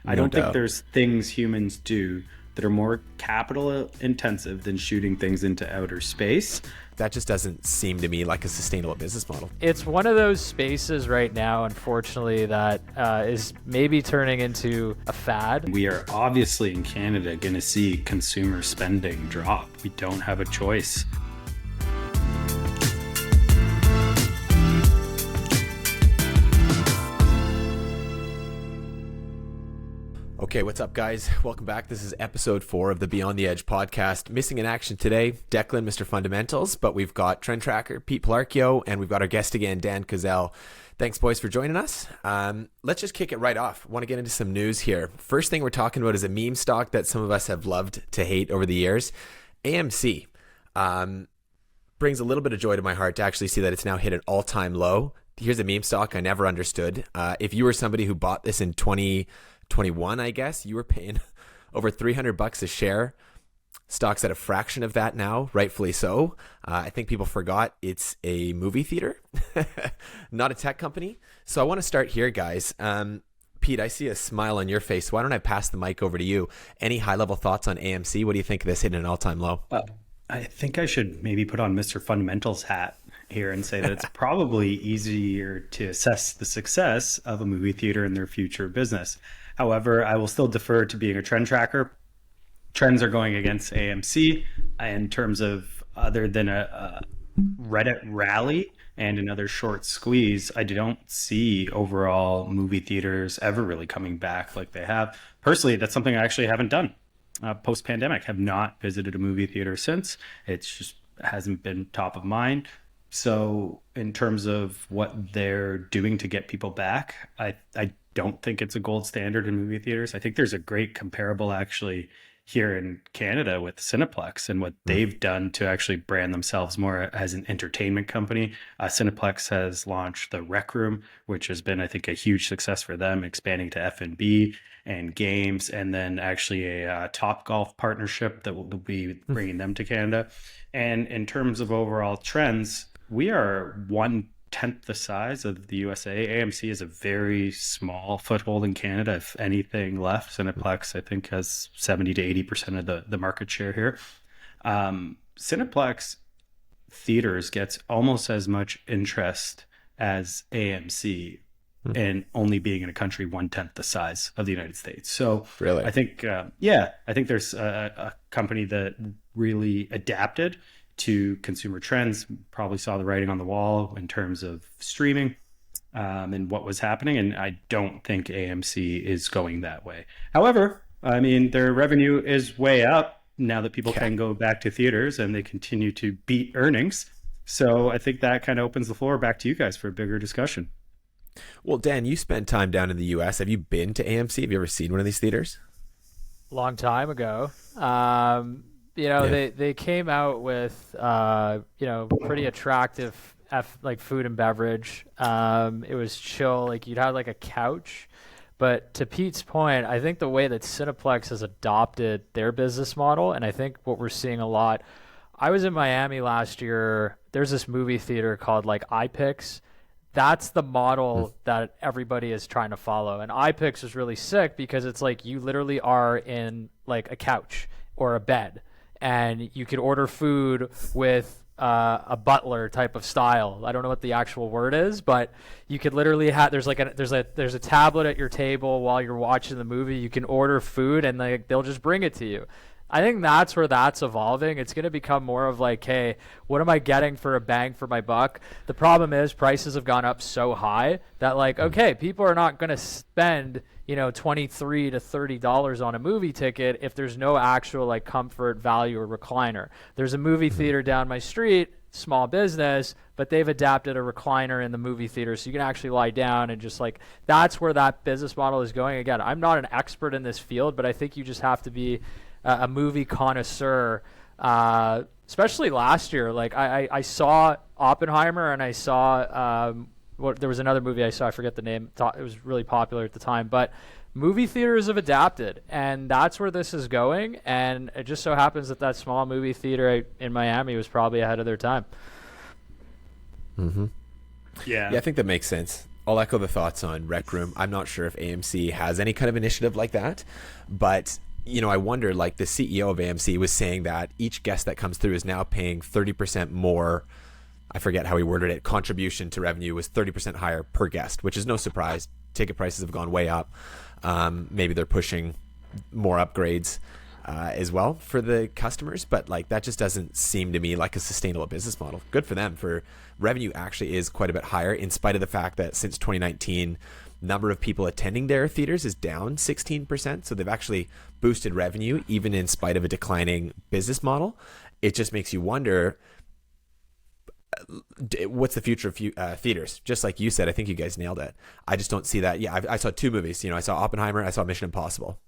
I No don't think doubt. there's things humans do that are more capital intensive than shooting things into outer space. That just doesn't seem to me like a sustainable business model. It's one of those spaces right now, unfortunately, that is maybe turning into a fad. We are obviously in Canada going to see consumer spending drop. We don't have a choice. Okay, what's up, guys? Welcome back. This is episode 4 of the Beyond the Edge podcast. Missing in action today, Declan, Mr. Fundamentals, but we've got Trend Tracker, Pete Palarchio, and we've got our guest again, Dan Kozel. Thanks, boys, for joining us. Let's just kick it right off. I want to get into some news here. First thing we're talking about is a meme stock that some of us have loved to hate over the years. AMC brings a little bit of joy to my heart to actually see that it's now hit an all-time low. Here's a meme stock I never understood. If you were somebody who bought this in 2021, I guess, you were paying over $300 a share. Stock's at a fraction of that now, rightfully so. I think people forgot it's a movie theater, not a tech company. So I want to start here, guys. Pete, I see a smile on your face. Why don't I pass the mic over to you? Any high-level thoughts on AMC? What do you think of this hitting an all-time low? Well, I think I should maybe put on Mr. Fundamentals hat here and say that it's probably easier to assess the success of a movie theater in their future business. However, I will still defer to being a trend tracker. Trends are going against AMC in terms of, other than a Reddit rally and another short squeeze, I don't see overall movie theaters ever really coming back like they have. Personally, that's something I actually haven't done. Post-pandemic, have not visited a movie theater since. It's just hasn't been top of mind. So in terms of what they're doing to get people back, I don't think it's a gold standard in movie theaters. I think there's a great comparable actually here in Canada with Cineplex and what they've done to actually brand themselves more as an entertainment company. Cineplex has launched the Rec Room, which has been, I think, a huge success for them, expanding to F&B and games, and then actually a Top Golf partnership that will be bringing them to Canada. And in terms of overall trends, we are 1/10 the size of the USA. AMC is a very small foothold in Canada, if anything left. Cineplex, I think, has 70 to 80% of the market share here. Cineplex theaters gets almost as much interest as AMC, and only being in a country 1/10 the size of the United States. So Really? I think, I think there's a company that really adapted to consumer trends, probably saw the writing on the wall in terms of streaming and what was happening. And I don't think AMC is going that way. However, I mean, their revenue is way up now that people can go back to theaters and they continue to beat earnings. So I think that kind of opens the floor back to you guys for a bigger discussion. Well, Dan, you spent time down in the U.S. Have you been to AMC? Have you ever seen one of these theaters? Long time ago. They came out with, pretty attractive like food and beverage. It was chill. Like you'd have like a couch. But to Pete's point, I think the way that Cineplex has adopted their business model, and I think what we're seeing a lot, I was in Miami last year. There's this movie theater called like iPix. That's the model that everybody is trying to follow. And iPix is really sick because it's like you literally are in like a couch or a bed, and you could order food with a butler type of style. I don't know what the actual word is, but you could literally have there's a tablet at your table while you're watching the movie. You can order food and they'll just bring it to you. I think that's where that's evolving. It's going to become more of like, hey, what am I getting for a bang for my buck? The problem is prices have gone up so high that like, okay, people are not going to spend, $23 to $30 on a movie ticket if there's no actual like comfort, value, or recliner. There's a movie theater down my street, small business, but they've adapted a recliner in the movie theater so you can actually lie down and just like, that's where that business model is going. Again, I'm not an expert in this field, but I think you just have to be a movie connoisseur, especially last year. Like I saw Oppenheimer and I saw there was another movie I saw, I forget the name. It was really popular at the time, but movie theaters have adapted, and that's where this is going. And it just so happens that small movie theater in Miami was probably ahead of their time. Mm-hmm. Yeah, I think that makes sense. I'll echo the thoughts on Rec Room. I'm not sure if AMC has any kind of initiative like that, but I wonder, like the CEO of AMC was saying that each guest that comes through is now paying 30% more. I forget how he worded it. Contribution to revenue was 30% higher per guest, which is no surprise. Ticket prices have gone way up. Maybe they're pushing more upgrades as well for the customers, but like that just doesn't seem to me like a sustainable business model. Good for them. For revenue actually is quite a bit higher, in spite of the fact that since 2019, number of people attending their theaters is down 16%. So they've actually boosted revenue even in spite of a declining business model. It just makes you wonder, what's the future of theaters? Just like you said, I think you guys nailed it. I just don't see that. Yeah, I saw two movies. I saw Oppenheimer, I saw Mission Impossible.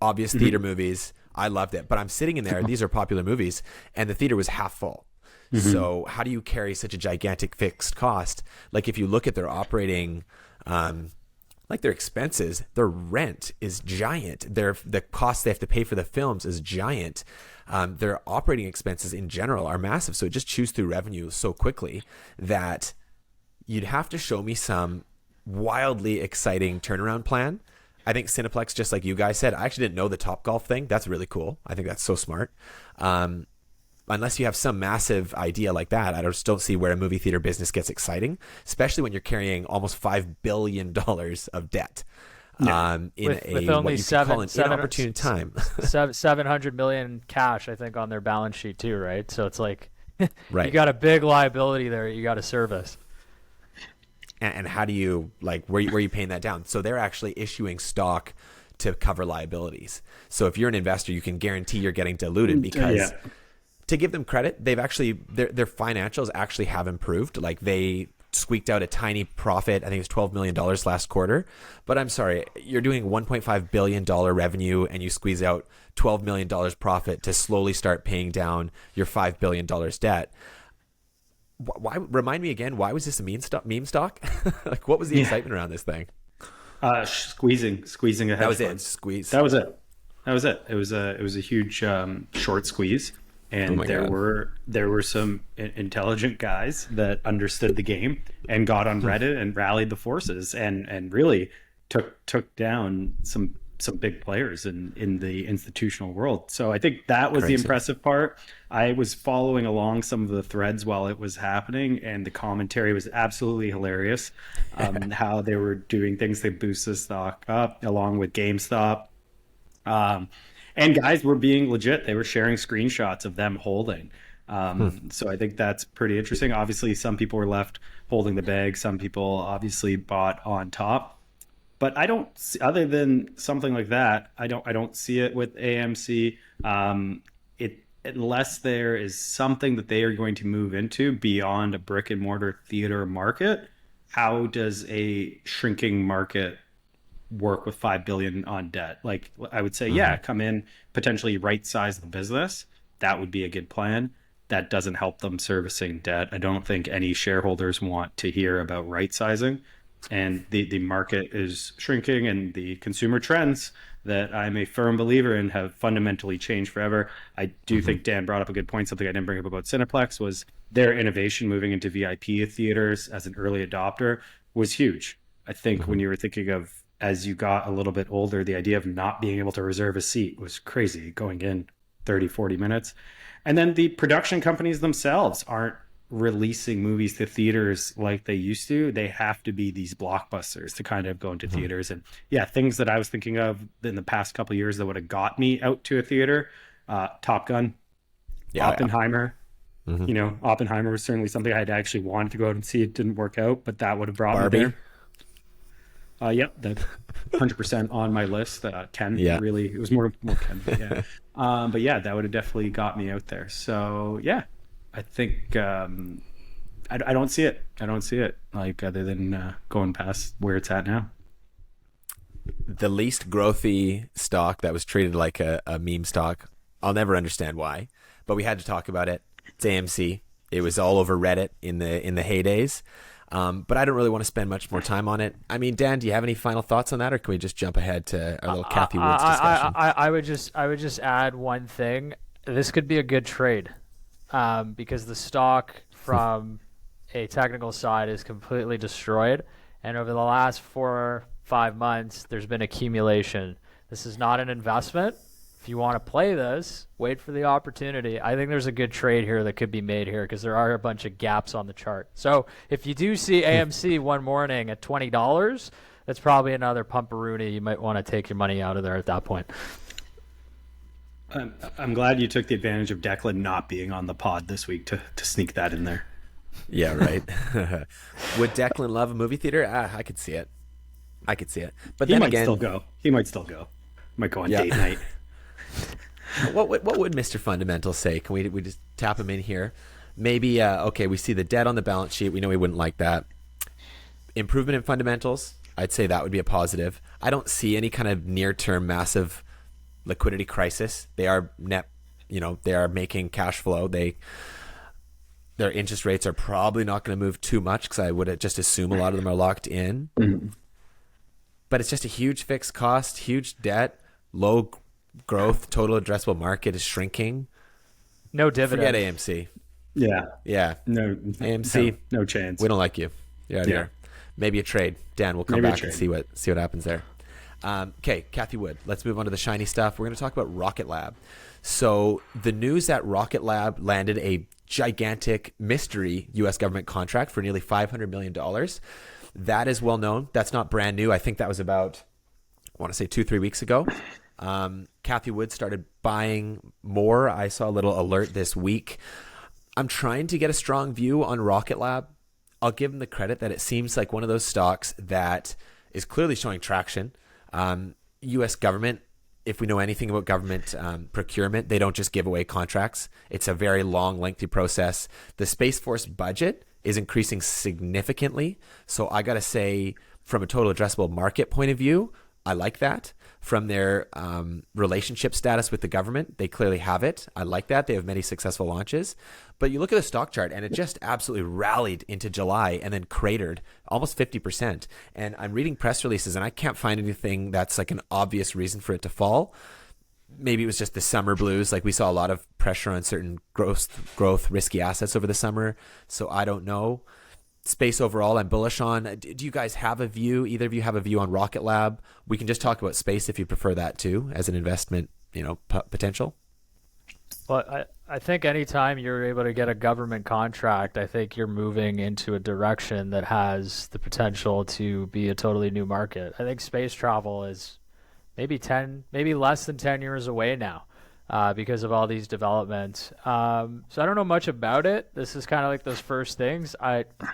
Obvious theater movies. I loved it. But I'm sitting in there, these are popular movies, and the theater was half full. So how do you carry such a gigantic fixed cost? Like if you look at their operating, like their expenses, their rent is giant. The cost they have to pay for the films is giant. Their operating expenses in general are massive. So it just chews through revenue so quickly that you'd have to show me some wildly exciting turnaround plan. I think Cineplex, just like you guys said, I actually didn't know the Topgolf thing. That's really cool. I think that's so smart. Unless you have some massive idea like that, I just don't see where a movie theater business gets exciting, especially when you're carrying almost $5 billion of debt. In with only what you could call an inopportune time. 700 million cash, I think, on their balance sheet too, right? So it's like right. You got a big liability there you got to service. And how do you, like, where are you paying that down? So they're actually issuing stock to cover liabilities. So if you're an investor, you can guarantee you're getting diluted because to give them credit, they've actually, their financials actually have improved. Like they squeaked out a tiny profit. I think it was $12 million last quarter. But I'm sorry, you're doing $1.5 billion revenue and you squeeze out $12 million profit to slowly start paying down your $5 billion debt. Why? Remind me again, why was this a meme stock? Like what was the excitement around this thing? Squeezing a hedge That was fund. it. Squeeze. That was it. It was a huge short squeeze. And there were some intelligent guys that understood the game and got on Reddit and rallied the forces and really took down some big players in the institutional world. So I think that was the impressive part. I was following along some of the threads while it was happening, and the commentary was absolutely hilarious. How they were doing things to boost the stock up, along with GameStop. And guys were being legit. They were sharing screenshots of them holding. So I think that's pretty interesting. Obviously, some people were left holding the bag. Some people obviously bought on top. But I don't see, other than something like that, I don't see it with AMC. Unless there is something that they are going to move into beyond a brick and mortar theater market. How does a shrinking market work with $5 billion on debt? Like I would say, come in, potentially right size the business. That would be a good plan. That doesn't help them servicing debt. I don't think any shareholders want to hear about right sizing. And the market is shrinking, and the consumer trends that I'm a firm believer in have fundamentally changed forever. I do think Dan brought up a good point. Something I didn't bring up about Cineplex was their innovation moving into VIP theaters as an early adopter was huge. I think when you were thinking of, as you got a little bit older, the idea of not being able to reserve a seat was crazy, going in 30, 40 minutes. And then the production companies themselves aren't releasing movies to theaters like they used to. They have to be these blockbusters to kind of go into theaters. And things that I was thinking of in the past couple of years that would have got me out to a theater, Top Gun, Oppenheimer. Oppenheimer was certainly something I had actually wanted to go out and see. It didn't work out, but that would have brought Barbie. me there. That's 100% on my list. Ken, really, it was more Ken. But that would have definitely got me out there. So I think I don't see it. I don't see it, like, other than going past where it's at now. The least growthy stock that was treated like a meme stock. I'll never understand why, but we had to talk about it. It's AMC. It was all over Reddit in the heydays. But I don't really want to spend much more time on it. I mean, Dan, do you have any final thoughts on that, or can we just jump ahead to our little Kathy Woods discussion? I would just add one thing. This could be a good trade, because the stock from a technical side is completely destroyed, And over the last 4 or 5 months, there's been accumulation. This is not an investment. If you want to play this, wait for the opportunity. I think there's a good trade here that could be made here because there are a bunch of gaps on the chart. So if you do see AMC one morning at $20, that's probably another pumperoonie. You might want to take your money out of there at that point. I'm glad you took the advantage of Declan not being on the pod this week to sneak that in there. Yeah, right. Would Declan love a movie theater? I could see it. But he then might again, still go. He might still go. Might go on date night. What would Mr. Fundamental say? Can we just tap him in here? Maybe, okay, we see the debt on the balance sheet. We know he wouldn't like that. Improvement in fundamentals, I'd say that would be a positive. I don't see any kind of near-term massive liquidity crisis. They are they are making cash flow. Their interest rates are probably not going to move too much because I would just assume a lot of them are locked in. Mm-hmm. But it's just a huge fixed cost, huge debt, low growth, total addressable market is shrinking. No dividend. Forget AMC. Yeah. No AMC. No chance. We don't like you. You're out of here. Maybe a trade. Dan, we'll come back and see what happens there. Okay, Kathy Wood. Let's move on to the shiny stuff. We're going to talk about Rocket Lab. So the news that Rocket Lab landed a gigantic mystery U.S. government contract for nearly $500 million. That is well known. That's not brand new. I think that was about, I want to say 2-3 weeks ago. Kathy Wood started buying more. I saw a little alert this week. I'm trying to get a strong view on Rocket Lab. I'll give them the credit that it seems like one of those stocks that is clearly showing traction. U.S. government, if we know anything about government procurement, they don't just give away contracts. It's a very long, lengthy process. The Space Force budget is increasing significantly. So I got to say, from a total addressable market point of view, I like that. From their relationship status with the government, they clearly have it. I like that. They have many successful launches. But you look at the stock chart and it just absolutely rallied into July and then cratered almost 50%. And I'm reading press releases and I can't find anything that's like an obvious reason for it to fall. Maybe it was just the summer blues. Like we saw a lot of pressure on certain growth risky assets over the summer. So I don't know. Space overall, I'm bullish on. Do you guys have a view? Either of you have a view on Rocket Lab? We can just talk about space if you prefer that too, as an investment, potential. Well, I think anytime you're able to get a government contract, I think you're moving into a direction that has the potential to be a totally new market. I think space travel is maybe less than 10 years away now. Because of all these developments. So I don't know much about it. This is kind of like those first things.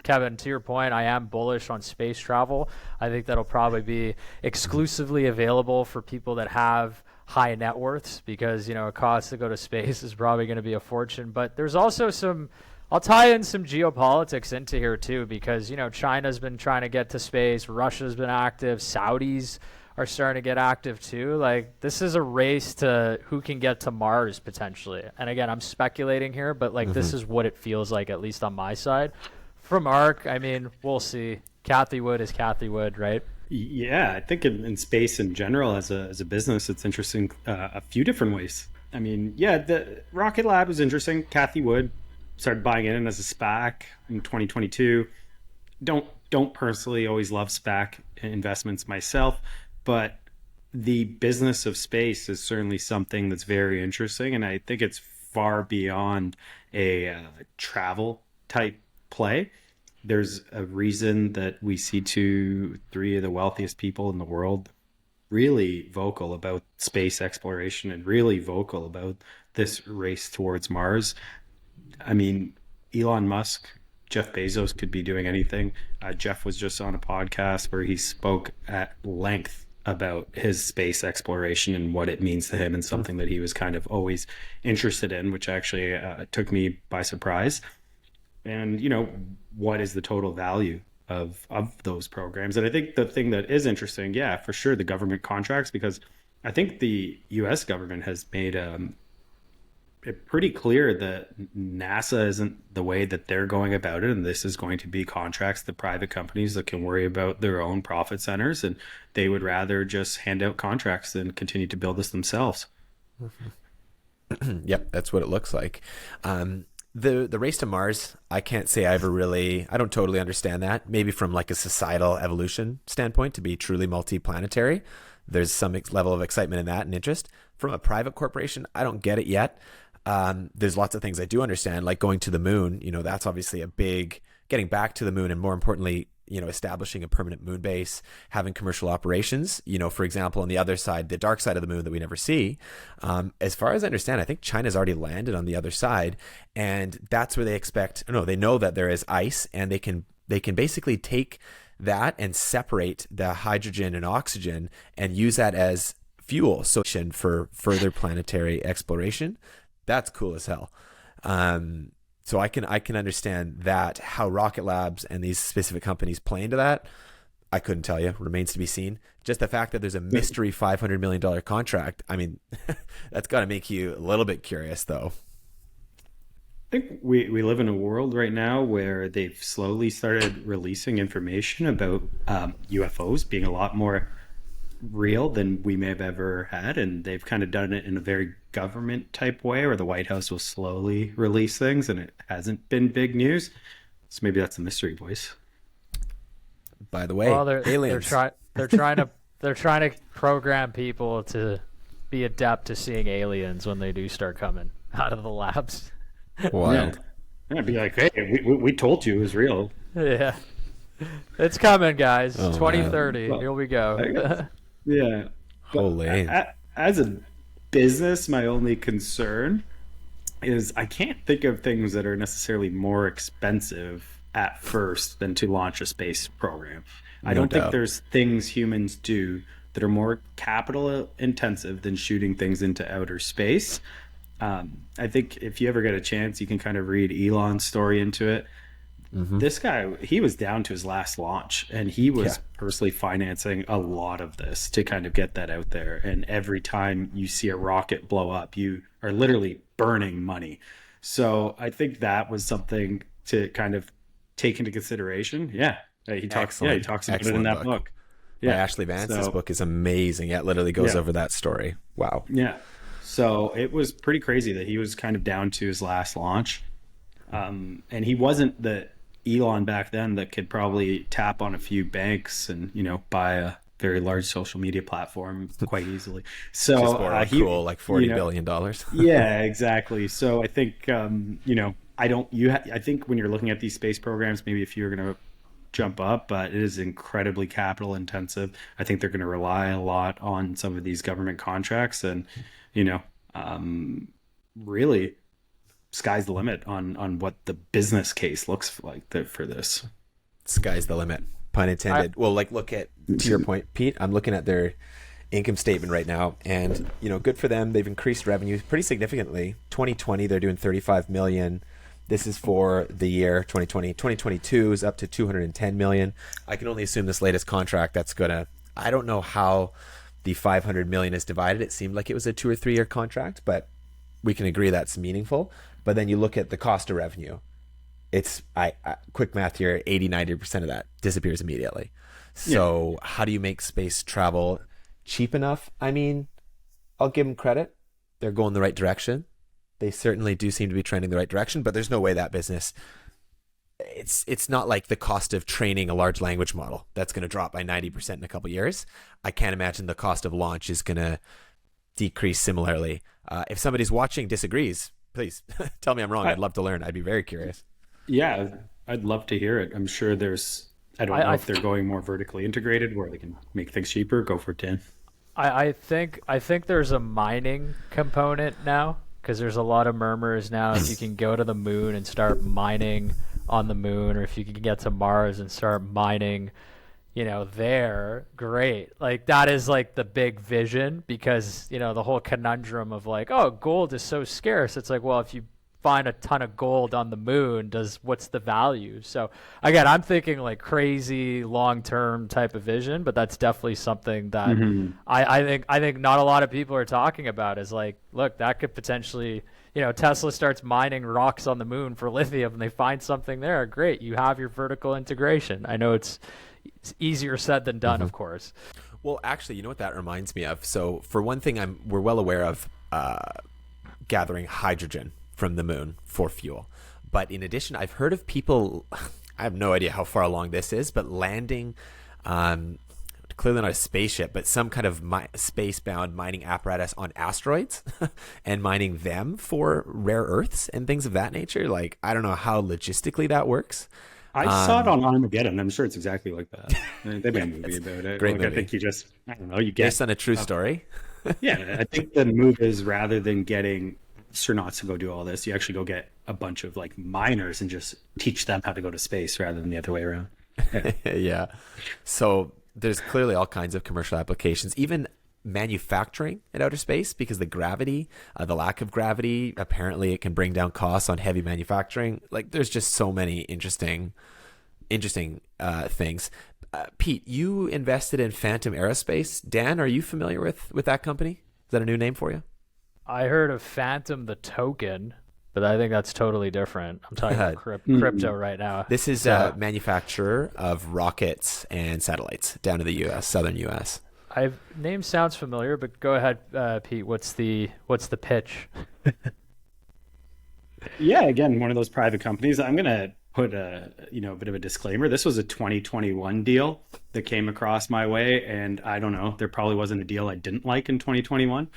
Kevin, to your point, I am bullish on space travel. I think that'll probably be exclusively available for people that have high net worths because, a cost to go to space is probably going to be a fortune. But there's also I'll tie in some geopolitics into here too because, China's been trying to get to space. Russia's been active. Saudis are starting to get active too. Like this is a race to who can get to Mars potentially. And again, I'm speculating here, but this is what it feels like, at least on my side. From ARK, I mean, we'll see. Kathy Wood is Kathy Wood, right? Yeah, I think in space in general as a business, it's interesting a few different ways. I mean, yeah, the Rocket Lab is interesting. Kathy Wood started buying in as a SPAC in 2022. Don't personally always love SPAC investments myself, but the business of space is certainly something that's very interesting. And I think it's far beyond a travel type play. There's a reason that we see 2-3 of the wealthiest people in the world really vocal about space exploration and really vocal about this race towards Mars. I mean, Elon Musk, Jeff Bezos could be doing anything. Jeff was just on a podcast where he spoke at length about his space exploration and what it means to him and something that he was kind of always interested in, which actually took me by surprise. And, what is the total value of those programs? And I think the thing that is interesting, yeah, for sure, the government contracts, because I think the U.S. government has made it pretty clear that NASA isn't the way that they're going about it. And this is going to be contracts to private companies that can worry about their own profit centers. And they would rather just hand out contracts than continue to build this themselves. Yep, that's what it looks like. The race to Mars, I can't say I don't totally understand that. Maybe from like a societal evolution standpoint, to be truly multi-planetary, there's some level of excitement in that and interest. From a private corporation, I don't get it yet. There's lots of things I do understand, like going to the moon. That's obviously a big, getting back to the moon, and more importantly, establishing a permanent moon base, having commercial operations, for example, on the other side, the dark side of the moon that we never see. As far as I understand, I think China's already landed on the other side, and that's where they know that there is ice, and they can basically take that and separate the hydrogen and oxygen and use that as fuel. So for further planetary exploration, that's cool as hell. So I can understand that. How Rocket Labs and these specific companies play into that, I couldn't tell you. Remains to be seen. Just the fact that there's a mystery $500 million contract, I mean, that's got to make you a little bit curious, though. I think we live in a world right now where they've slowly started releasing information about UFOs being a lot more real than we may have ever had, and they've kind of done it in a very government type way, where the White House will slowly release things, and it hasn't been big news. So maybe that's the mystery voice. By the way, aliens. They're trying to program people to be adept to seeing aliens when they do start coming out of the labs. Wild. Yeah. I'd be like, hey, we told you it was real. Yeah, it's coming, guys. Oh, 2030. Well, here we go. Yeah. Holy. As a business, my only concern is I can't think of things that are necessarily more expensive at first than to launch a space program. I don't think there's things humans do that are more capital intensive than shooting things into outer space. I think if you ever get a chance, you can kind of read Elon's story into it. Mm-hmm. This guy, he was down to his last launch, and he was personally financing a lot of this to kind of get that out there. And every time you see a rocket blow up, you are literally burning money. So I think that was something to kind of take into consideration. Yeah. He talks about it in that book. Yeah. By Ashley Vance's book is amazing. It literally goes over that story. Wow. Yeah. So it was pretty crazy that he was kind of down to his last launch. And he wasn't the Elon back then that could probably tap on a few banks and, buy a very large social media platform quite easily. So just more cool, like $40 billion. Yeah, exactly. So I think, I think when you're looking at these space programs, maybe if you're going to jump up, but it is incredibly capital intensive. I think they're going to rely a lot on some of these government contracts, and, really sky's the limit on what the business case looks like for this. Sky's the limit, pun intended. Look at, to your point, Pete, I'm looking at their income statement right now, and good for them. They've increased revenue pretty significantly. 2020 they're doing 35 million. This is for the year 2020. 2022 is up to 210 million. I can only assume this latest contract I don't know how the 500 million is divided. It seemed like it was a 2 or 3 year contract, but we can agree that's meaningful. But then you look at the cost of revenue. It's quick math here, 80-90% of that disappears immediately. So how do you make space travel cheap enough? I mean, I'll give them credit. They're going the right direction. They certainly do seem to be trending the right direction, but there's no way that business, it's not like the cost of training a large language model that's going to drop by 90% in a couple of years. I can't imagine the cost of launch is going to decrease similarly. If somebody's watching disagrees, please tell me I'm wrong. I'd love to learn. I'd be very curious. Yeah, I'd love to hear it. I'm sure I don't know if they're going more vertically integrated where they can make things cheaper. Go for 10. I think there's a mining component now, because there's a lot of murmurs now. If you can go to the moon and start mining on the moon, or if you can get to Mars and start mining, there, great. Like, that is like the big vision, because, the whole conundrum of like, oh, gold is so scarce. It's like, well, if you find a ton of gold on the moon, what's the value? So again, I'm thinking like crazy long-term type of vision, but that's definitely something that I think not a lot of people are talking about, is like, look, that could potentially, Tesla starts mining rocks on the moon for lithium and they find something there. Great. You have your vertical integration. I know it's easier said than done, of course. Well, actually, you know what that reminds me of? So for one thing, we're well aware of gathering hydrogen from the moon for fuel. But in addition, I've heard of people, I have no idea how far along this is, but landing, clearly not a spaceship, but some kind of space-bound mining apparatus on asteroids and mining them for rare earths and things of that nature. Like, I don't know how logistically that works. I saw it on Armageddon. I'm sure it's exactly like that. They made a movie about it. Great like, movie. I think I don't know, you get. Based on a true story. Yeah, I think the move is rather than getting astronauts to go do all this, you actually go get a bunch of like miners and just teach them how to go to space rather than the other way around. Yeah. Yeah. So there's clearly all kinds of commercial applications, even manufacturing in outer space, because the gravity, the lack of gravity, apparently it can bring down costs on heavy manufacturing. Like, there's just so many interesting things. Pete, you invested in Phantom Aerospace. Dan, are you familiar with that company? Is that a new name for you? I heard of Phantom the token, but I think that's totally different. I'm talking about crypto right now. This is a manufacturer of rockets and satellites down in the U.S., southern U.S. Name sounds familiar, but go ahead, Pete. What's the pitch? Yeah, again, one of those private companies. I'm gonna put a bit of a disclaimer. This was a 2021 deal that came across my way, and I don't know, there probably wasn't a deal I didn't like in 2021.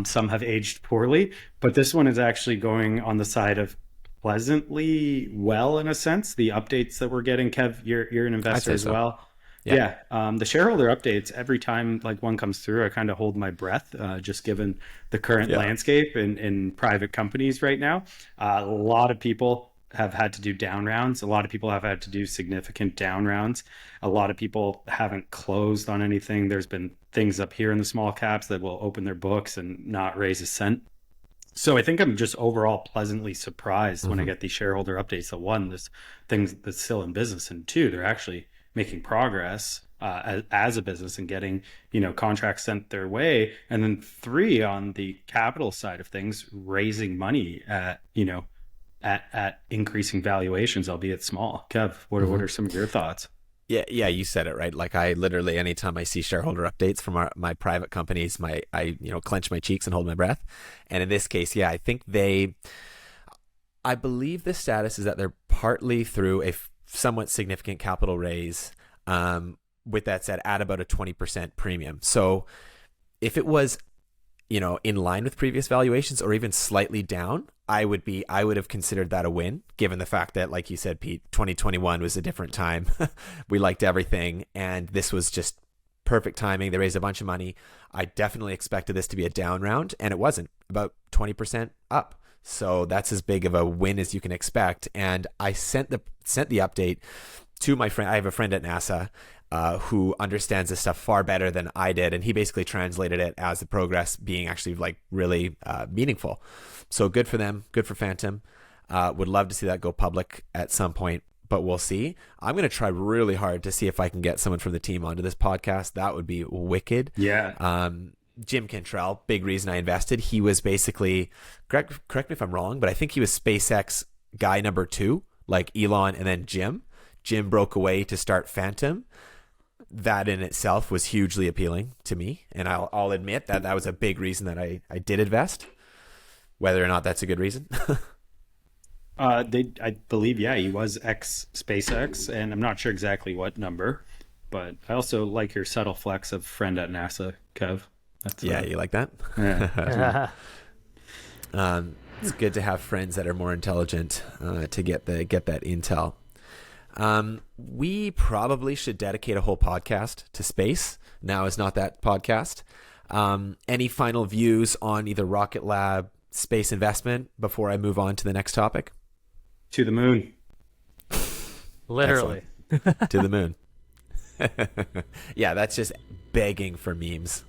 Some have aged poorly, but this one is actually going on the side of pleasantly well, in a sense. The updates that we're getting, Kev, you're an investor as well. Yeah. The shareholder updates, every time like one comes through, I kind of hold my breath, just given the current landscape in private companies right now. A lot of people have had to do down rounds. A lot of people have had to do significant down rounds. A lot of people haven't closed on anything. There's been things up here in the small caps that will open their books and not raise a cent. So I think I'm just overall pleasantly surprised when I get these shareholder updates that, one, this thing that's still in business, and two, they're actually making progress as a business and getting, contracts sent their way. And then three, on the capital side of things, raising money at increasing valuations, albeit small. Kev, what are some of your thoughts? Yeah, you said it right. Like, I literally, anytime I see shareholder updates from my private companies, I clench my cheeks and hold my breath. And in this case, I think I believe the status is that they're partly through a somewhat significant capital raise. With that said, at about a 20% premium. So if it was, in line with previous valuations or even slightly down, I would have considered that a win, given the fact that, like you said, Pete, 2021 was a different time. We liked everything, and this was just perfect timing. They raised a bunch of money. I definitely expected this to be a down round, and it wasn't. About 20% up. So that's as big of a win as you can expect. And I sent the update to my friend. I have a friend at NASA who understands this stuff far better than I did, and he basically translated it as the progress being actually like really meaningful. So good for them, good for Phantom. Would love to see that go public at some point, but we'll see. I'm going to try really hard to see if I can get someone from the team onto this podcast. That would be wicked. Yeah. Jim Cantrell, big reason I invested. He was basically, correct me if I'm wrong, but I think he was SpaceX guy number 2, like Elon and then Jim. Jim broke away to start Phantom. That in itself was hugely appealing to me, and I'll admit that was a big reason that I did invest. Whether or not that's a good reason. I believe, he was ex SpaceX, and I'm not sure exactly what number, but I also like your subtle flex of friend at NASA, Kev. You like that? Yeah. It's good to have friends that are more intelligent to get that intel. We probably should dedicate a whole podcast to space. Now is not that podcast. Any final views on either Rocket Lab, space investment before I move on to the next topic? To the moon. Literally. To the moon. Yeah, that's just begging for memes.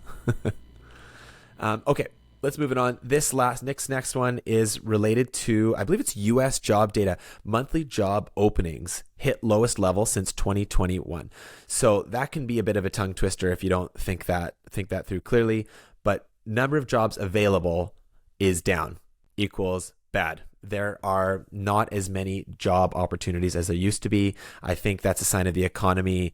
Okay, let's move it on. This next one is related to, I believe it's U.S. job data. Monthly job openings hit lowest level since 2021. So that can be a bit of a tongue twister if you don't think that through clearly. But number of jobs available is down, equals bad. There are not as many job opportunities as there used to be. I think that's a sign of the economy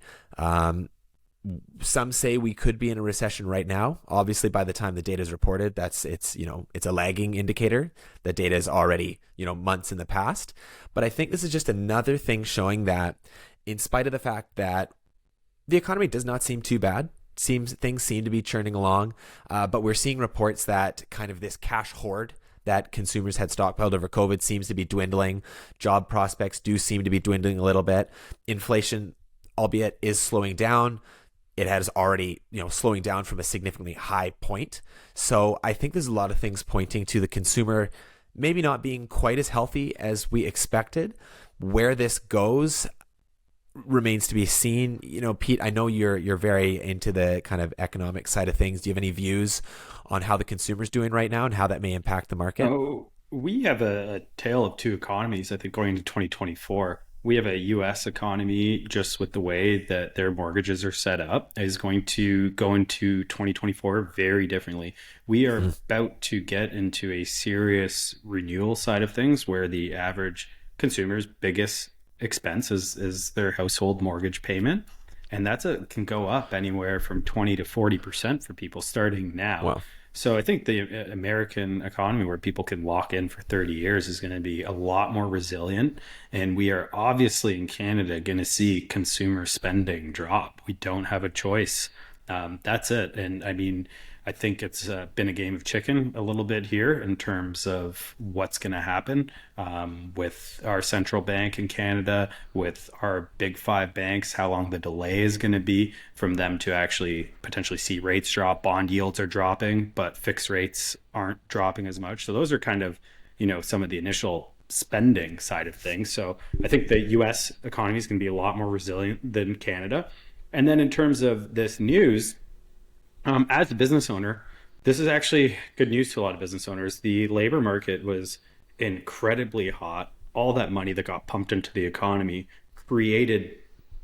Some say we could be in a recession right now. Obviously, by the time the data is reported, it's a lagging indicator. The data is already, months in the past. But I think this is just another thing showing that in spite of the fact that the economy does not seem too bad, things seem to be churning along, but we're seeing reports that kind of this cash hoard that consumers had stockpiled over COVID seems to be dwindling. Job prospects do seem to be dwindling a little bit. Inflation, albeit, is slowing down. It has already, slowing down from a significantly high point. So I think there's a lot of things pointing to the consumer maybe not being quite as healthy as we expected. Where this goes remains to be seen. Pete, I know you're very into the kind of economic side of things. Do you have any views on how the consumer's doing right now and how that may impact the market? Oh, we have a tale of two economies, I think, going into 2024. We have a US economy, just with the way that their mortgages are set up, is going to go into 2024 very differently. We are about to get into a serious renewal side of things where the average consumer's biggest expense is their household mortgage payment. And can go up anywhere from 20 to 40% for people starting now. Wow. So I think the American economy, where people can lock in for 30 years, is going to be a lot more resilient. And we are obviously in Canada going to see consumer spending drop. We don't have a choice. That's it. And I mean, I think it's been a game of chicken a little bit here in terms of what's going to happen with our central bank in Canada, with our big five banks, how long the delay is going to be from them to actually potentially see rates drop. Bond yields are dropping, but fixed rates aren't dropping as much. So those are kind of, some of the initial spending side of things. So I think the US economy is going to be a lot more resilient than Canada. And then in terms of this news, as a business owner, this is actually good news to a lot of business owners. The labor market was incredibly hot. All that money that got pumped into the economy created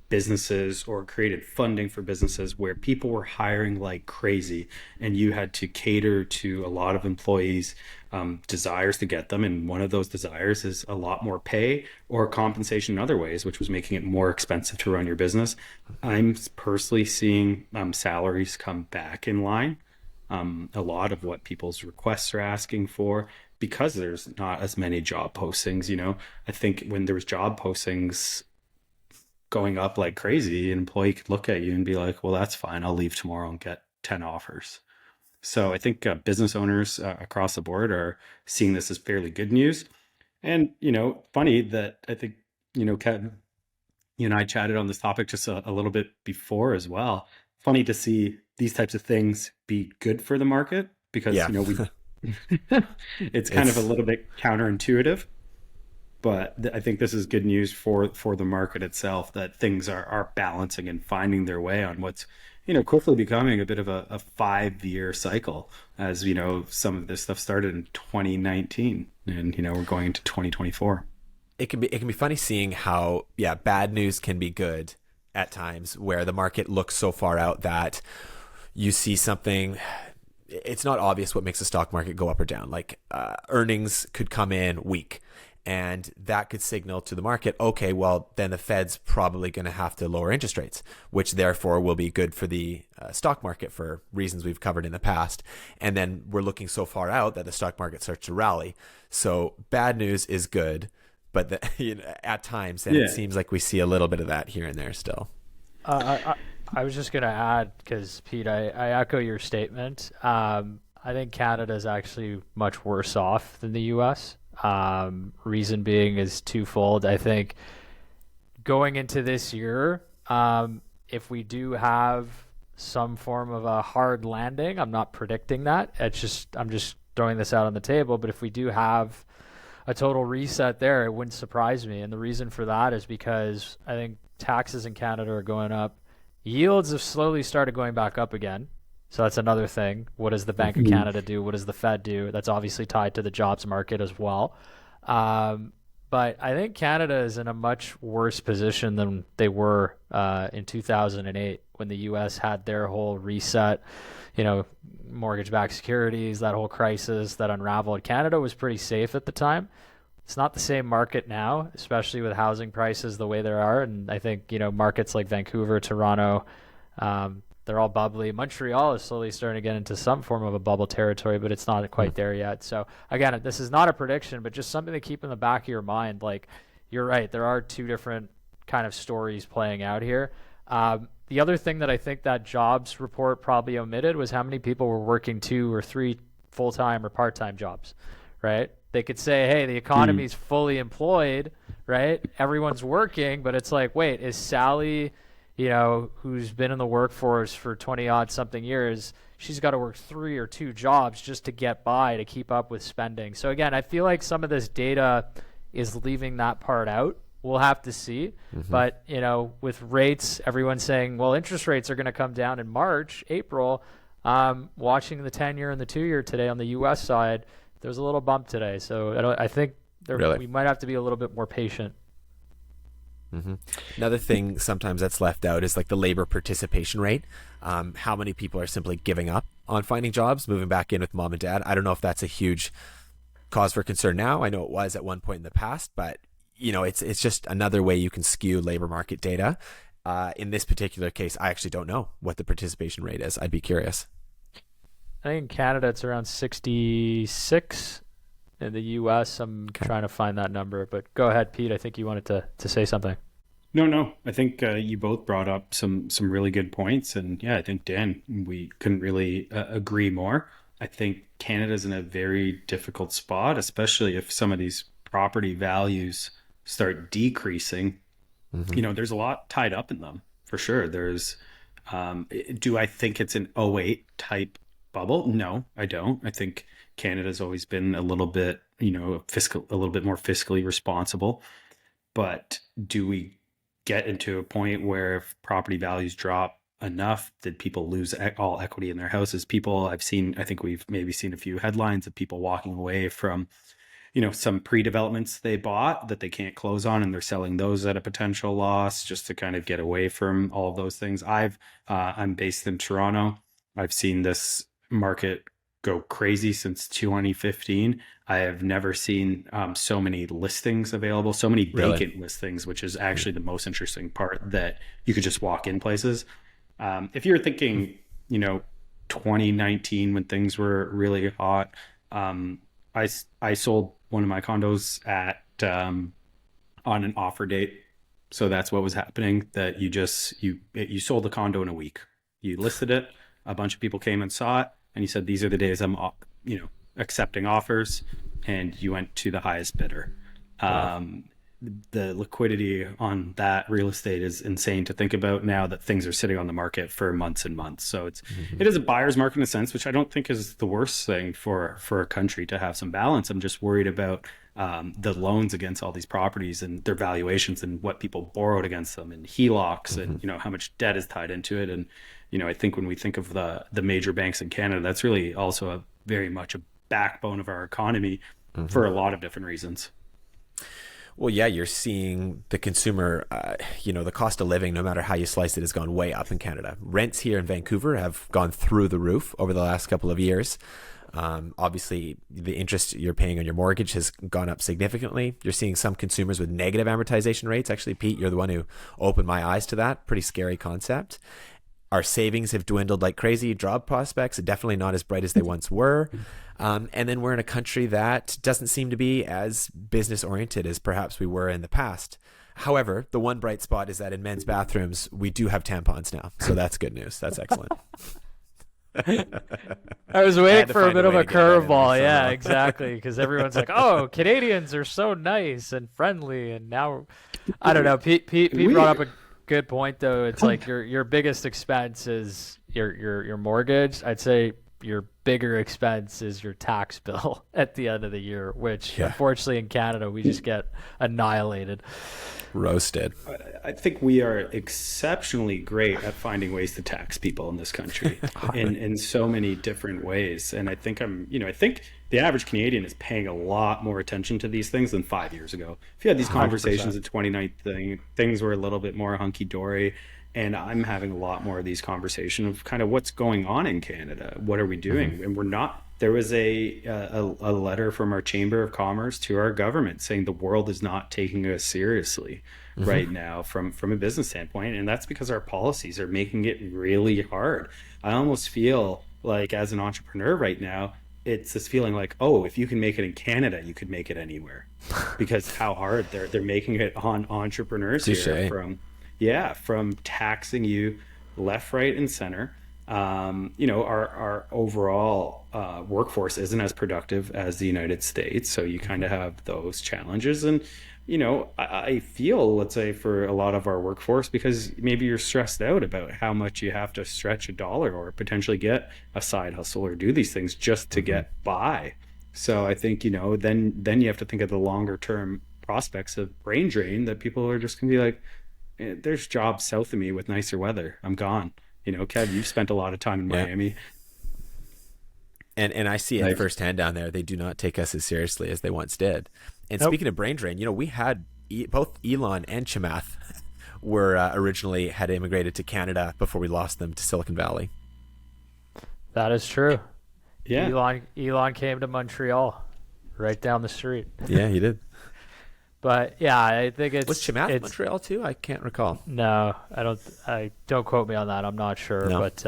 businesses or created funding for businesses where people were hiring like crazy, and you had to cater to a lot of employees' desires to get them. And one of those desires is a lot more pay or compensation in other ways, which was making it more expensive to run your business. I'm personally seeing salaries come back in line. A lot of what people's requests are asking for, because there's not as many job postings. I think when there was job postings going up like crazy, an employee could look at you and be like, well, that's fine, I'll leave tomorrow and get 10 offers. So I think business owners across the board are seeing this as fairly good news. And, funny that I think, Kev, you and I chatted on this topic just a little bit before as well. Funny to see these types of things be good for the market because, it's kind of a little bit counterintuitive. But I think this is good news for the market itself, that things are balancing and finding their way on what's, quickly becoming a bit of a 5-year cycle, as, some of this stuff started in 2019 and, we're going into 2024. It can be funny seeing how, bad news can be good at times, where the market looks so far out that you see something. It's not obvious what makes the stock market go up or down. Like earnings could come in weak, and that could signal to the market, okay, well, then the Fed's probably going to have to lower interest rates, which therefore will be good for the stock market for reasons we've covered in the past. And then we're looking so far out that the stock market starts to rally. So bad news is good, but at times, and it seems like we see a little bit of that here and there still. I was just going to add, because Pete, I echo your statement. I think Canada is actually much worse off than the U.S. Reason being is twofold. I think going into this year, if we do have some form of a hard landing, I'm not predicting that. I'm just throwing this out on the table. But if we do have a total reset there, it wouldn't surprise me. And the reason for that is because I think taxes in Canada are going up. Yields have slowly started going back up again. So that's another thing. What does the Bank of Canada do? What does the Fed do? That's obviously tied to the jobs market as well. But I think Canada is in a much worse position than they were in 2008 when the U.S. had their whole reset, mortgage-backed securities, that whole crisis that unraveled. Canada was pretty safe at the time. It's not the same market now, especially with housing prices the way they are. And I think, markets like Vancouver, Toronto, They're all bubbly. Montreal is slowly starting to get into some form of a bubble territory, but it's not quite there yet. So again, this is not a prediction, but just something to keep in the back of your mind. Like, you're right, there are two different kind of stories playing out here. The other thing that I think that jobs report probably omitted was how many people were working 2 or 3 full-time or part-time jobs, right? They could say, hey, the economy's fully employed, right? Everyone's working, but it's like, wait, is Sally, who's been in the workforce for 20 odd something years, she's got to work 3 or 2 jobs just to get by, to keep up with spending. So again, I feel like some of this data is leaving that part out. We'll have to see. But, with rates, everyone's saying, well, interest rates are going to come down in March, April. Watching the 10-year and the 2-year today on the U.S. side, there's a little bump today. So I think we might have to be a little bit more patient. Another thing sometimes that's left out is like the labor participation rate. How many people are simply giving up on finding jobs, moving back in with mom and dad? I don't know if that's a huge cause for concern now. I know it was at one point in the past, but it's just another way you can skew labor market data. In this particular case, I actually don't know what the participation rate is. I'd be curious. I think in Canada it's around 66. In the U.S., I'm trying to find that number. But go ahead, Pete. I think you wanted to say something. No. I think you both brought up some really good points. And yeah, I think, Dan, we couldn't really agree more. I think Canada's in a very difficult spot, especially if some of these property values start decreasing. There's a lot tied up in them, for sure. There's, do I think it's an '08 type bubble? No, I don't. I think Canada's always been a little bit, a little bit more fiscally responsible. But do we get into a point where if property values drop enough, did people lose all equity in their houses? I think we've maybe seen a few headlines of people walking away from some pre-developments they bought that they can't close on, and they're selling those at a potential loss just to kind of get away from all of those things. I'm based in Toronto. I've seen this market go crazy since 2015. I have never seen so many listings available, so many vacant listings, which is actually the most interesting part, that you could just walk in places. If you're thinking, 2019 when things were really hot, I sold one of my condos at on an offer date. So that's what was happening, that you sold the condo in a week. You listed it, a bunch of people came and saw it, and you said, these are the days I'm accepting offers, and you went to the highest bidder. Wow. The liquidity on that real estate is insane to think about now that things are sitting on the market for months and months. So it is a buyer's market in a sense, which I don't think is the worst thing for a country to have some balance. I'm just worried about the loans against all these properties and their valuations and what people borrowed against them, and HELOCs and how much debt is tied into it. And I think when we think of the major banks in Canada, that's really also very much a backbone of our economy for a lot of different reasons. Well, yeah, you're seeing the consumer, the cost of living, no matter how you slice it, has gone way up in Canada. Rents here in Vancouver have gone through the roof over the last couple of years. Obviously, the interest you're paying on your mortgage has gone up significantly. You're seeing some consumers with negative amortization rates. Actually, Pete, you're the one who opened my eyes to that. Pretty scary concept. Our savings have dwindled like crazy. Job prospects are definitely not as bright as they once were. And then we're in a country that doesn't seem to be as business oriented as perhaps we were in the past. However, the one bright spot is that in men's bathrooms, we do have tampons now. So that's good news. That's excellent. I was waiting for a bit of a curveball. Yeah, exactly. Because everyone's like, oh, Canadians are so nice and friendly. And now, I don't know. Pete brought up a good point, though. It's like your biggest expense is your mortgage. I'd say your bigger expense is your tax bill at the end of the year, which unfortunately in Canada we just get annihilated. Roasted. I think we are exceptionally great at finding ways to tax people in this country in so many different ways. And I think I think the average Canadian is paying a lot more attention to these things than 5 years ago. If you had these conversations 100%. In 2019, things were a little bit more hunky-dory. And I'm having a lot more of these conversations of kind of what's going on in Canada. What are we doing? And we're not there was a letter from our Chamber of Commerce to our government saying the world is not taking us seriously right now from a business standpoint, and that's because our policies are making it really hard. I almost feel like as an entrepreneur right now, it's this feeling like, oh, if you can make it in Canada, you could make it anywhere, because how hard they're making it on entrepreneurs here, Touche. from taxing you left, right, and center. Our overall workforce isn't as productive as the United States, so you kind of have those challenges. And I feel, let's say, for a lot of our workforce, because maybe you're stressed out about how much you have to stretch a dollar or potentially get a side hustle or do these things just to get by. So I think, then you have to think of the longer term prospects of brain drain, that people are just gonna be like, there's jobs south of me with nicer weather. I'm gone. Kev, you've spent a lot of time in Yeah. Miami. And I see it Like, firsthand down there. They do not take us as seriously as they once did. And Nope. speaking of brain drain, we had both Elon and Chamath were originally had immigrated to Canada before we lost them to Silicon Valley. That is true. yeah. Elon came to Montreal, right down the street. Yeah, he did. But yeah, I think Was Chamath it's Montreal too? I can't recall. no, I don't quote me on that. I'm not sure, No. but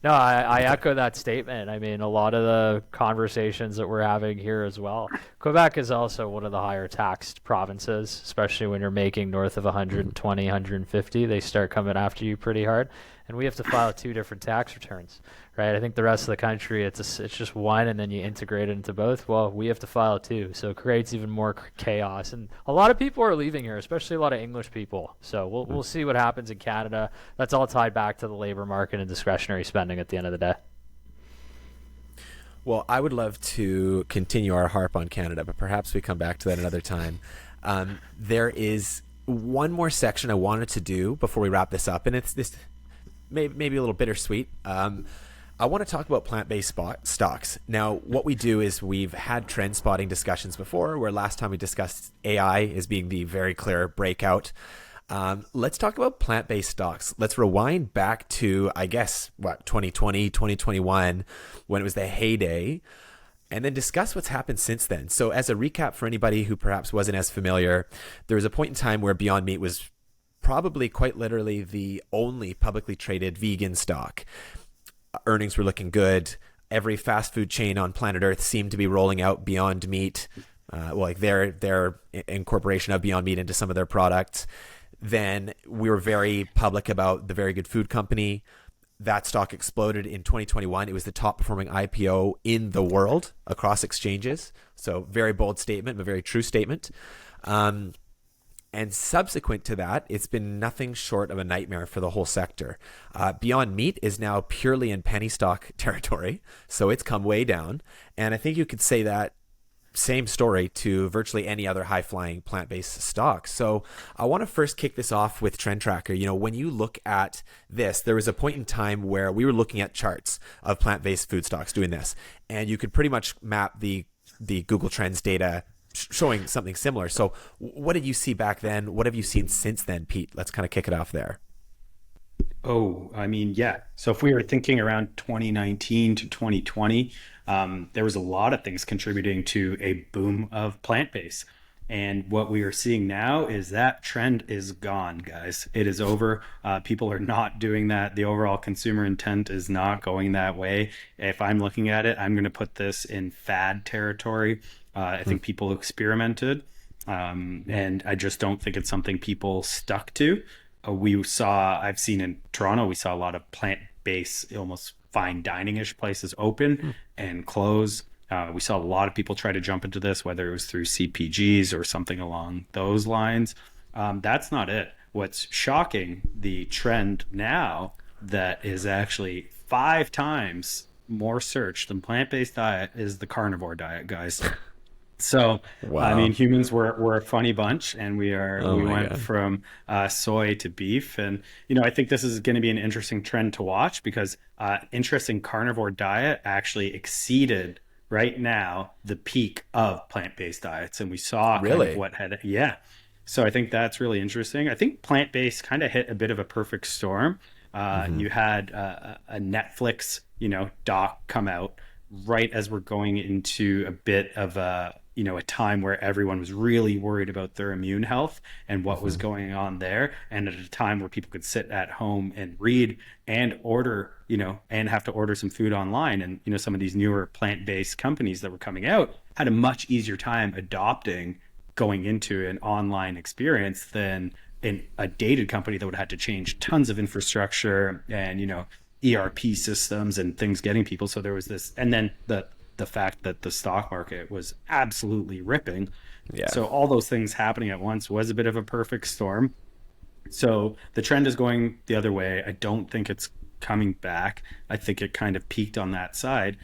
no, I echo that statement. I mean, a lot of the conversations that we're having here as well. Quebec is also one of the higher taxed provinces, especially when you're making north of 120, 150. They start coming after you pretty hard, and we have to file 2 different tax returns, right? I think the rest of the country, it's just one, and then you integrate it into both. Well, we have to file 2, so it creates even more chaos. And a lot of people are leaving here, especially a lot of English people. So we'll see what happens in Canada. That's all tied back to the labor market and discretionary spending at the end of the day. Well, I would love to continue our harp on Canada, but perhaps we come back to that another time. There is one more section I wanted to do before we wrap this up, and it's this maybe a little bittersweet. I want to talk about plant-based stocks. Now, what we do is we've had trend spotting discussions before, where last time we discussed AI as being the very clear breakout. Let's talk about plant-based stocks. Let's rewind back to, I guess, 2020, 2021, when it was the heyday, and then discuss what's happened since then. So as a recap for anybody who perhaps wasn't as familiar, there was a point in time where Beyond Meat was probably quite literally the only publicly traded vegan stock. Earnings were looking good. Every fast food chain on planet Earth seemed to be rolling out Beyond Meat, like their incorporation of Beyond Meat into some of their products. Then we were very public about the Very Good Food Company. That stock exploded in 2021. It was the top performing IPO in the world across exchanges. So very bold statement, but very true statement. And subsequent to that, it's been nothing short of a nightmare for the whole sector. Beyond Meat is now purely in penny stock territory, so it's come way down. And I think you could say that same story to virtually any other high-flying plant-based stock. So I want to first kick this off with Trend Tracker. When you look at this, there was a point in time where we were looking at charts of plant-based food stocks doing this, and you could pretty much map the Google Trends data showing something similar. So what did you see back then? What have you seen since then, Pete? Let's kind of kick it off there. Oh, I mean, yeah. So if we were thinking around 2019 to 2020, there was a lot of things contributing to a boom of plant-based. And what we are seeing now is that trend is gone, guys. It is over. People are not doing that. The overall consumer intent is not going that way. If I'm looking at it, I'm going to put this in fad territory. I think people experimented, and I just don't think it's something people stuck to. I've seen in Toronto, we saw a lot of plant-based, almost fine dining-ish places open and close. We saw a lot of people try to jump into this, whether it was through CPGs or something along those lines. That's not it. What's shocking, the trend now that is actually 5 times more searched than plant-based diet is the carnivore diet, guys. So, Wow. I mean, humans were a funny bunch, and we Oh my went God. from soy to beef. And, I think this is going to be an interesting trend to watch, because interesting carnivore diet actually exceeded right now the peak of plant-based diets. And we saw kind Really? of yeah. So I think that's really interesting. I think plant-based kind of hit a bit of a perfect storm. You had a Netflix, doc come out right as we're going into a bit of a time where everyone was really worried about their immune health and what was going on there, and at a time where people could sit at home and read and order, and have to order some food online. And some of these newer plant-based companies that were coming out had a much easier time adopting going into an online experience than in a dated company that would have had to change tons of infrastructure and ERP systems and things getting people. So there was this, and then the fact that the stock market was absolutely ripping. Yeah. So all those things happening at once was a bit of a perfect storm. So the trend is going the other way. I don't think it's coming back. I think it kind of peaked on that side.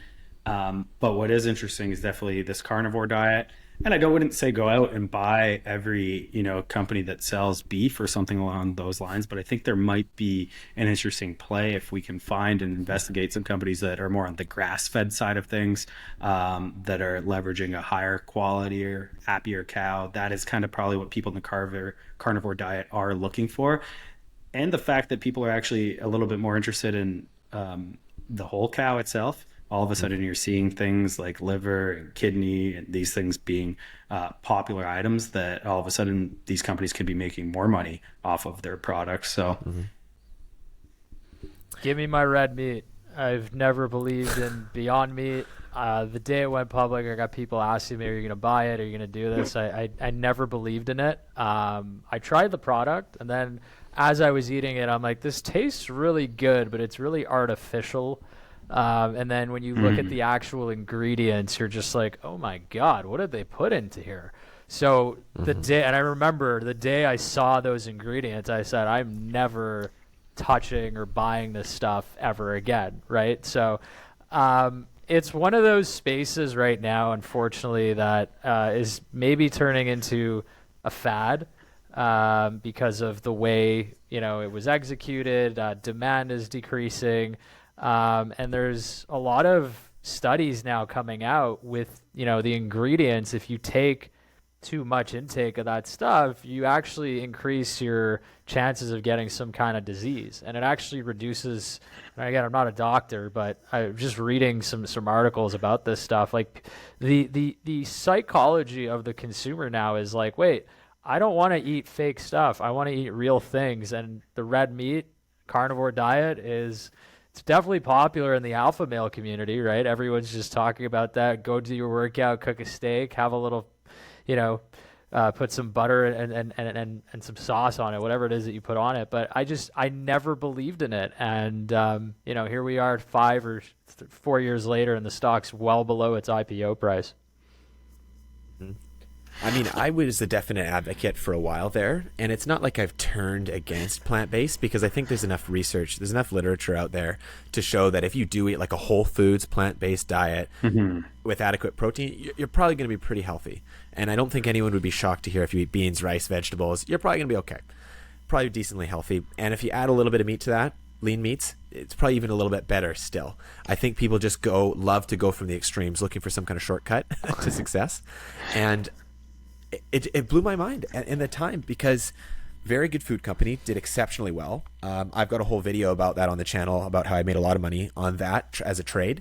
But what is interesting is definitely this carnivore diet. And I wouldn't say go out and buy every, company that sells beef or something along those lines, but I think there might be an interesting play if we can find and investigate some companies that are more on the grass-fed side of things, that are leveraging a higher quality or happier cow. That is kind of probably what people in the carnivore diet are looking for. And the fact that people are actually a little bit more interested in the whole cow itself. All of a sudden you're seeing things like liver and kidney and these things being popular items that all of a sudden these companies could be making more money off of their products. So give me my red meat. I've never believed in Beyond Meat. The day it went public, I got people asking me, are you going to buy it? Are you going to do this? I never believed in it. I tried the product, and then as I was eating it, I'm like, this tastes really good, but it's really artificial. And then when you look at the actual ingredients, you're just like, oh my God, what did they put into here? So the day, and I remember the day I saw those ingredients, I said, I'm never touching or buying this stuff ever again. Right. So, it's one of those spaces right now, unfortunately, that, is maybe turning into a fad, because of the way, it was executed. Demand is decreasing. And there's a lot of studies now coming out with, the ingredients. If you take too much intake of that stuff, you actually increase your chances of getting some kind of disease. And it actually reduces, and again, I'm not a doctor, but I'm just reading some articles about this stuff. Like the psychology of the consumer now is like, wait, I don't want to eat fake stuff. I want to eat real things. And the red meat carnivore diet it's definitely popular in the alpha male community, right? Everyone's just talking about that. Go do your workout, cook a steak, have a little, put some butter and some sauce on it, whatever it is that you put on it. But I never believed in it. And, here we are 5 or 4 years later, and the stock's well below its IPO price. I mean, I was a definite advocate for a while there, and it's not like I've turned against plant-based, because I think there's enough research, there's enough literature out there to show that if you do eat like a whole foods plant-based diet with adequate protein, you're probably going to be pretty healthy. And I don't think anyone would be shocked to hear if you eat beans, rice, vegetables, you're probably going to be okay. Probably decently healthy. And if you add a little bit of meat to that, lean meats, it's probably even a little bit better still. I think people just love to go from the extremes, looking for some kind of shortcut to success. And it blew my mind in the time, because very good food company did exceptionally well. I've got a whole video about that on the channel, about how I made a lot of money on that as a trade.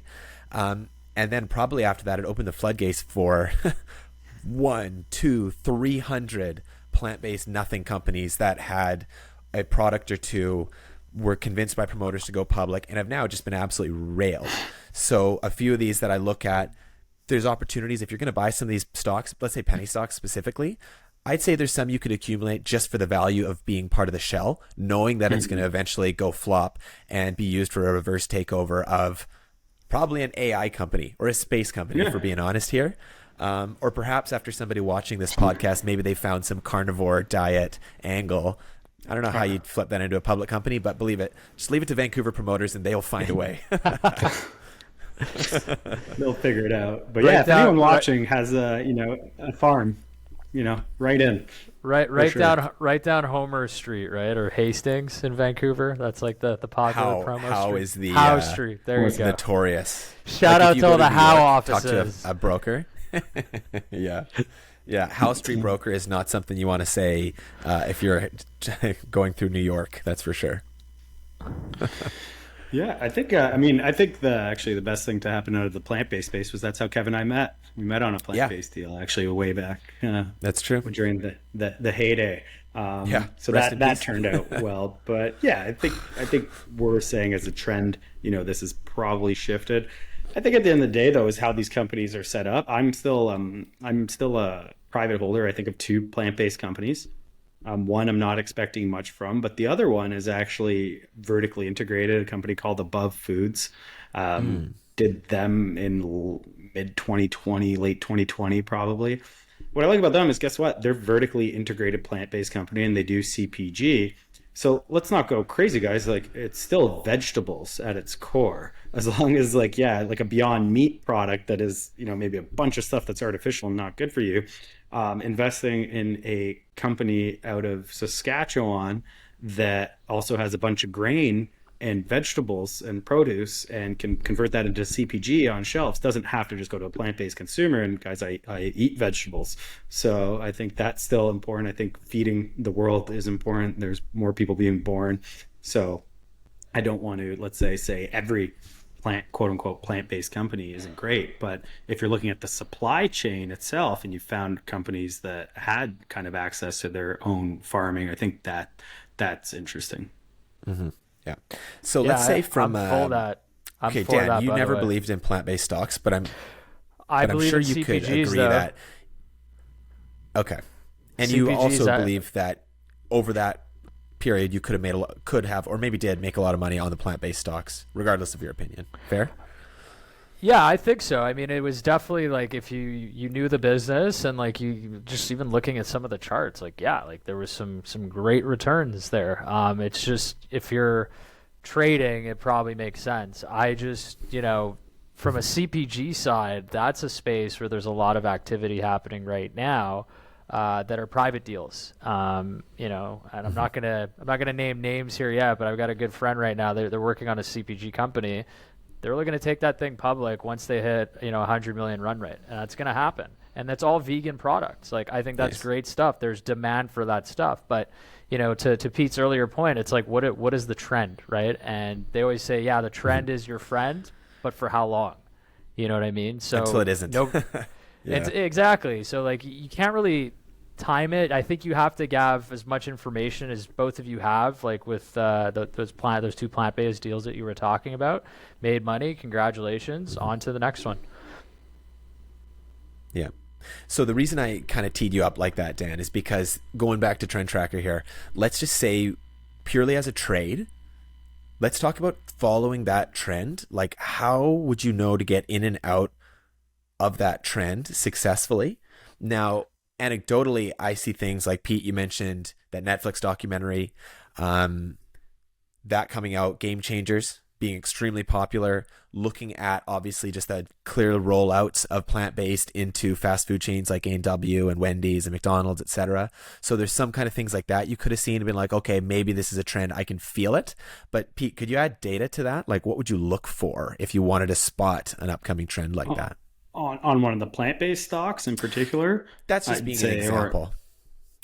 And then probably after that, it opened the floodgates for 100, 200, 300 plant-based nothing companies that had a product or two, were convinced by promoters to go public, and have now just been absolutely railed. So a few of these that I look at, there's opportunities. If you're going to buy some of these stocks, let's say penny stocks specifically, I'd say there's some you could accumulate just for the value of being part of the shell, knowing that it's going to eventually go flop and be used for a reverse takeover of probably an AI company or a space company, if we're being honest here. Or perhaps after somebody watching this podcast, maybe they found some carnivore diet angle. I don't know how you'd flip that into a public company, but believe it, just leave it to Vancouver promoters and they'll find a way. They'll figure it out. But if anyone watching has a farm, right in. Right down Homer Street, right? Or Hastings in Vancouver. That's like the popular promo How street. is the Howe Street. There you go. Notorious. Shout out to all the Howe offices. Talk to a broker. Yeah. Howe Street broker is not something you want to say if you're going through New York. That's for sure. Yeah, I think. I think the best thing to happen out of the plant-based space was that's how Kevin and I met. We met on a Yeah, plant-based deal actually way back that's true. during the heyday. Yeah, So rest that in that peace. turned out well. But yeah, I think we're saying as a trend, this has probably shifted. I think at the end of the day, though, is how these companies are set up. I'm still a private holder. I think of two plant-based companies. One I'm not expecting much from, but the other one is actually vertically integrated. A company called Above Foods did them in mid 2020, late 2020, probably. What I like about them is, guess what? They're vertically integrated plant-based company, and they do CPG. So let's not go crazy, guys. Like, it's still vegetables at its core, as long as, like, yeah, like a Beyond Meat product that is, maybe a bunch of stuff that's artificial and not good for you. Investing in a company out of Saskatchewan that also has a bunch of grain and vegetables and produce and can convert that into CPG on shelves, doesn't have to just go to a plant-based consumer. And guys, I eat vegetables. So I think that's still important. I think feeding the world is important. There's more people being born. So I don't want to, let's say every quote unquote plant-based company isn't great, but if you're looking at the supply chain itself and you found companies that had kind of access to their own farming, I think that's interesting. Yeah. So Yeah, let's say from I'm for that. I'm okay, for Dan, that, you by the never way. believed in plant-based stocks, but I'm I but I'm believe sure in you could CPGs agree though. that okay. And you CPGs, also believe that over that period you could have could have or maybe did make a lot of money on the plant-based stocks regardless of your opinion. Fair? yeah, I think so. I mean, it was definitely like if you knew the business and like you just even looking at some of the charts, like yeah, like there was some great returns there. It's just if you're trading, it probably makes sense. I just from a CPG side, that's a space where there's a lot of activity happening right now. That are private deals, and I'm not gonna name names here yet, but I've got a good friend right now. They're working on a CPG company. They're looking to take that thing public once they hit 100 million run rate, and that's going to happen. And that's all vegan products. Like I think that's Nice. great stuff. There's demand for that stuff, but to Pete's earlier point, it's like what is the trend, right? And they always say, yeah, the trend is your friend, but for how long? You know what I mean? Until So it isn't. no, Yeah. exactly. So like you can't really time it. I think you have to have as much information as both of you have, like with those two plant-based deals that you were talking about. Made money, congratulations. On to the next one. Yeah. So the reason I kind of teed you up like that, Dan, is because going back to Trend Tracker here, let's just say purely as a trade, let's talk about following that trend. Like how would you know to get in and out of that trend successfully? Now, anecdotally, I see things like Pete, you mentioned that Netflix documentary, that coming out, Game Changers being extremely popular, looking at obviously just the clear rollouts of plant-based into fast food chains like A&W and Wendy's and McDonald's, etc. So there's some kind of things like that you could have seen and been like, okay, maybe this is a trend, I can feel it. But Pete, could you add data to that? Like what would you look for if you wanted to spot an upcoming trend like that? On one of the plant-based stocks in particular, That's just I'd being an say, example.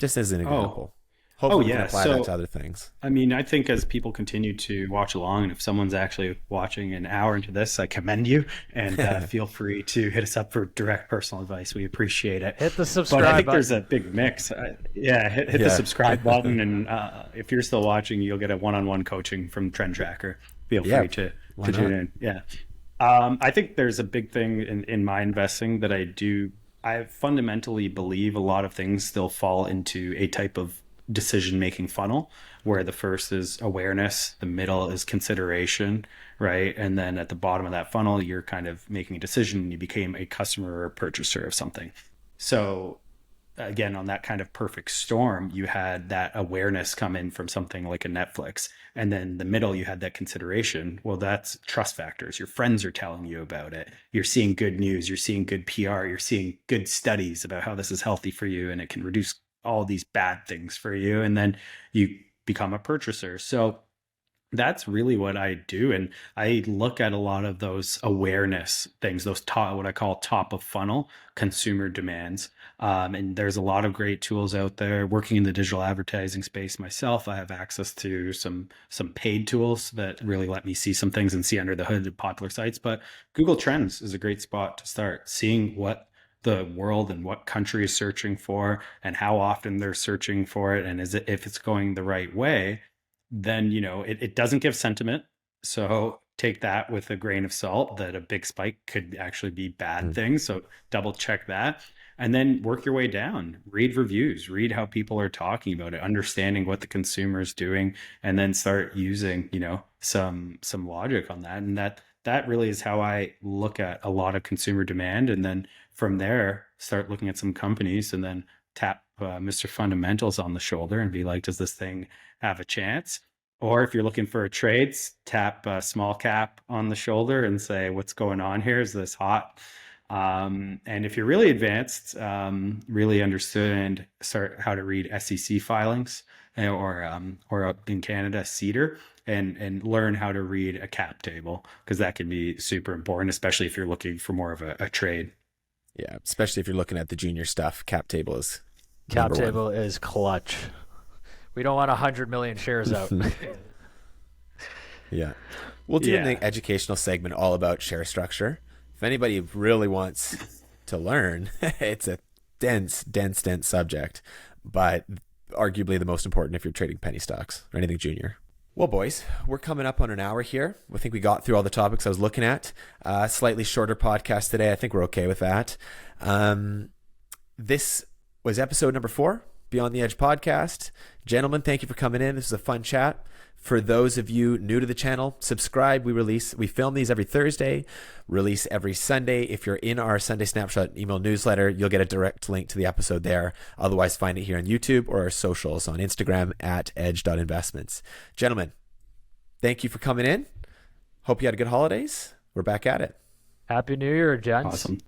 Just as an oh, example. Hopefully we can yeah. apply that So to other things. I mean, I think as people continue to watch along, and if someone's actually watching an hour into this, I commend you, and feel free to hit us up for direct personal advice. We appreciate it. Hit the But I subscribe think button. there's a big mix. Yeah, hit the Yeah. subscribe button, and if you're still watching, you'll get a one-on-one coaching from Trend Tracker. Feel Yeah. free to Why to tune not? in. Yeah. I think there's a big thing in my investing that I do. I fundamentally believe a lot of things still fall into a type of decision making funnel where the first is awareness, the middle is consideration, right? And then at the bottom of that funnel, you're kind of making a decision. You became a customer or purchaser of something. So again, on that kind of perfect storm, you had that awareness come in from something like a Netflix. And then the middle, you had that consideration. Well, that's trust factors. Your friends are telling you about it. You're seeing good news. You're seeing good PR. You're seeing good studies about how this is healthy for you and it can reduce all these bad things for you. And then you become a purchaser. So That's really what I do. And I look at a lot of those awareness things, those top, what I call top of funnel consumer demands. And there's a lot of great tools out there. Working in the digital advertising space myself, I have access to some paid tools that really let me see some things and see under the hood of popular sites. But Google Trends is a great spot to start seeing what the world and what country is searching for and how often they're searching for it, and is it, if it's going the right way, then it doesn't give sentiment. So take that with a grain of salt, that a big spike could actually be bad Mm. things. So double check that, and then work your way down. Read reviews, read how people are talking about it, understanding what the consumer is doing, and then start using some logic on that. And that really is how I look at a lot of consumer demand. And then from there, start looking at some companies, and then tap Mr. Fundamentals on the shoulder and be like, does this thing have a chance? Or if you're looking for a trades, tap small cap on the shoulder and say, what's going on here? Is this hot? And if you're really advanced, really understood, start how to read SEC filings, or up in Canada, CEDAR, and learn how to read a cap table, because that can be super important, especially if you're looking for more of a trade. Yeah, especially if you're looking at the junior stuff, cap table is Cap number one. table is clutch. We don't want 100 million shares out. Yeah. We'll do in Yeah. the educational segment all about share structure. If anybody really wants to learn, it's a dense subject, but arguably the most important if you're trading penny stocks or anything junior. Well, boys, we're coming up on an hour here. I think we got through all the topics I was looking at. Slightly shorter podcast today. I think we're okay with that. This was episode number 4, Beyond the Edge podcast. Gentlemen, thank you for coming in. This is a fun chat. For those of you new to the channel, subscribe. We film these every Thursday, release every Sunday. If you're in our Sunday Snapshot email newsletter, you'll get a direct link to the episode there. Otherwise, find it here on YouTube or our socials on Instagram at edge.investments. Gentlemen, thank you for coming in. Hope you had a good holidays. We're back at it. Happy New Year, gents. Awesome.